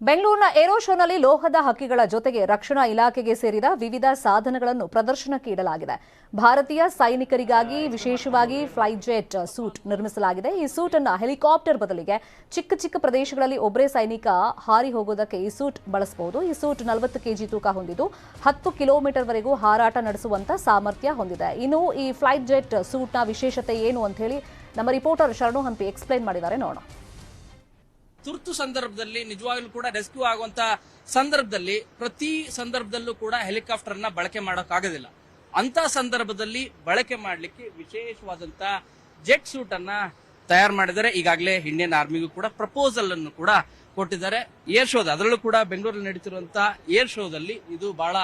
ಬೆಂಗಳೂರಿನ ಏರೋ ಶೋನಲ್ಲಿ ಲೋಹದ ಹಕ್ಕಿಗಳ ಜೊತೆಗೆ ರಕ್ಷಣಾ ಇಲಾಖೆಗೆ ಸೇರಿದ ವಿವಿಧ ಸಾಧನಗಳನ್ನು ಪ್ರದರ್ಶನಕ್ಕೆ ಇಡಲಾಗಿದೆ. ಭಾರತೀಯ ಸೈನಿಕರಿಗಾಗಿ ವಿಶೇಷವಾಗಿ ಫ್ಲೈಜೆಟ್ ಸೂಟ್ ನಿರ್ಮಿಸಲಾಗಿದೆ. ಈ ಸೂಟ್ ಅನ್ನು ಹೆಲಿಕಾಪ್ಟರ್ ಬದಲಿಗೆ ಚಿಕ್ಕ ಚಿಕ್ಕ ಪ್ರದೇಶಗಳಲ್ಲಿ ಒಬ್ಬರೇ ಸೈನಿಕ ಹಾರಿ ಹೋಗೋದಕ್ಕೆ ಈ ಸೂಟ್ ಬಳಸಬಹುದು. ಈ ಸೂಟ್ 40 ಕೆಜಿ ತೂಕ ಹೊಂದಿದ್ದು 10 ಕಿಲೋಮೀಟರ್ ವರೆಗೂ ಹಾರಾಟ ನಡೆಸುವಂತ ಸಾಮರ್ಥ್ಯ ಹೊಂದಿದೆ. ಇನ್ನು ಈ ಫ್ಲೈಜೆಟ್ ಸೂಟ್ನ ವಿಶೇಷತೆ ಏನು ಅಂತ ಹೇಳಿ ನಮ್ಮ ರಿಪೋರ್ಟರ್ ಶರಣು ಹಂಪಿ ಎಕ್ಸ್ಪ್ಲೈನ್ ಮಾಡಿದ್ದಾರೆ, ನೋಡೋಣ. ತುರ್ತು ಸಂದರ್ಭದಲ್ಲಿ ನಿಜವಾಗ್ಲೂ ಕೂಡ ರೆಸ್ಕ್ಯೂ ಆಗುವಂತ ಸಂದರ್ಭದಲ್ಲಿ ಪ್ರತಿ ಸಂದರ್ಭದಲ್ಲೂ ಕೂಡ ಹೆಲಿಕಾಪ್ಟರ್ ನ ಬಳಕೆ ಮಾಡೋಕ್ಕಾಗೋದಿಲ್ಲ. ಅಂತ ಸಂದರ್ಭದಲ್ಲಿ ಬಳಕೆ ಮಾಡಲಿಕ್ಕೆ ವಿಶೇಷವಾದಂತ ಜೆಟ್ ಸೂಟ್ ಅನ್ನ ತಯಾರು ಮಾಡಿದ್ದಾರೆ. ಈಗಾಗಲೇ ಇಂಡಿಯನ್ ಆರ್ಮಿಗೂ ಕೂಡ ಪ್ರಪೋಸಲ್ ಅನ್ನು ಕೂಡ ಕೊಟ್ಟಿದ್ದಾರೆ. ಏರ್ ಶೋದ ಅದರಲ್ಲೂ ಕೂಡ ಬೆಂಗಳೂರಲ್ಲಿ ನಡೀತಿರುವಂತಹ ಏರ್ ಶೋದಲ್ಲಿ ಇದು ಬಹಳ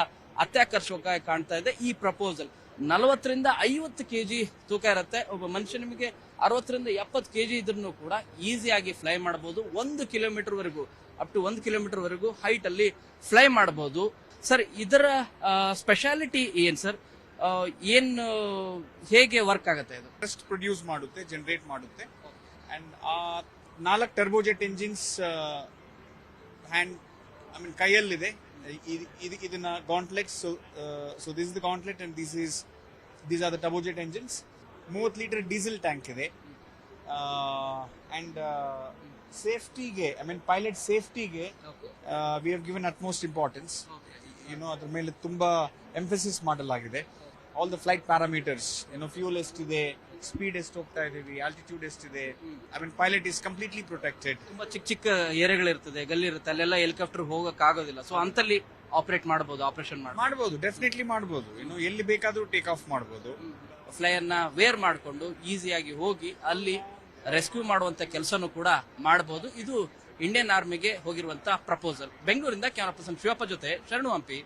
ಅತ್ಯಾಕರ್ಷಕವಾಗಿ ಕಾಣ್ತಾ ಇದೆ. ಈ ಪ್ರಪೋಸಲ್ 40 ರಿಂದ 50 ಕೆಜಿ ತೂಕ ಇರುತ್ತೆ. ಒಬ್ಬ ಮನುಷ್ಯ ನಿಮಗೆ 60 ರಿಂದ 70 ಕೆಜಿ ಇದ್ರೂ ಕೂಡ ಈಸಿಯಾಗಿ ಫ್ಲೈ ಮಾಡಬಹುದು. 1 ಕಿಲೋಮೀಟರ್ ವರೆಗೂ ಅಪ್ ಟು 1 ಕಿಲೋಮೀಟರ್ ವರೆಗೂ ಹೈಟ್ ಅಲ್ಲಿ ಫ್ಲೈ ಮಾಡಬಹುದು. ಸರ್, ಇದರ ಸ್ಪೆಷಾಲಿಟಿ ಏನ್ ಸರ್? ಏನು ಹೇಗೆ ವರ್ಕ್ ಆಗುತ್ತೆ? ಇದು ಫಸ್ಟ್ ಪ್ರೊಡ್ಯೂಸ್ ಮಾಡುತ್ತೆ, ಜನರೇಟ್ ಮಾಡುತ್ತೆ. ಅಂಡ್ 4 ಟರ್ಬೋಜೆಟ್ ಎಂಜಿನ್ಸ್ ಕೈಯಲ್ಲಿದೆ. ಇದನ್ನ gauntlets. So this is the gauntlet and these are the turbojet engines. 30 litre diesel tank ಇದೆ. ಅಂಡ್ ಸೇಫ್ಟಿಗೆ, ಪೈಲಟ್ ಸೇಫ್ಟಿಗೆ we have given utmost importance. ಅದ್ರ ಮೇಲೆ ತುಂಬಾ ಎಂಫಸಿಸ್ ಮಾಡಲಾಗಿದೆ. All the flight parameters, fuel ಎಷ್ಟಿದೆ, ಸ್ಪೀಡ್ ಎಷ್ಟು ಹೋಗ್ತಾ ಇದೀವಿ, ಆಲ್ಟಿಟ್ಯೂಡ್ ಎಷ್ಟಿದೆ. Pilot is completely protected. ತುಂಬಾ ಚಿಕ್ಕ ಚಿಕ್ಕ ಏರಿಯಾಗಳಿರ್ತದೆ, ಗಲ್ಲಿರುತ್ತೆ, ಅಲ್ಲೆಲ್ಲ ಹೆಲಿಕಾಪ್ಟರ್ ಹೋಗಕ್ ಆಗೋದಿಲ್ಲ. ಸೊ ಅಂತಲ್ಲಿ ಆಪರೇಟ್ ಮಾಡಬಹುದು, ಆಪರೇಷನ್ ಮಾಡಬಹುದು, ಡೆಫಿನೆಟ್ಲಿ ಮಾಡಬಹುದು. ಎಲ್ಲಿ ಬೇಕಾದ್ರೂ ಟೇಕ್ ಆಫ್ ಮಾಡಬಹುದು. ಫ್ಲೈ ಅನ್ನ ವೇರ್ ಮಾಡಿಕೊಂಡು ಈಸಿಯಾಗಿ ಹೋಗಿ ಅಲ್ಲಿ ರೆಸ್ಕ್ಯೂ ಮಾಡುವಂತ ಕೆಲಸನೂ ಕೂಡ ಮಾಡಬಹುದು. ಇದು ಇಂಡಿಯನ್ ಆರ್ಮಿಗೆ ಹೋಗಿರುವಂತಹ ಪ್ರಪೋಸಲ್. ಬೆಂಗಳೂರಿಂದ ಕ್ಯಾಮರಾ ಪರ್ಸನ್ ಶಿವಪ್ಪ ಜೊತೆ ಶರಣು ಹಂಪಿ.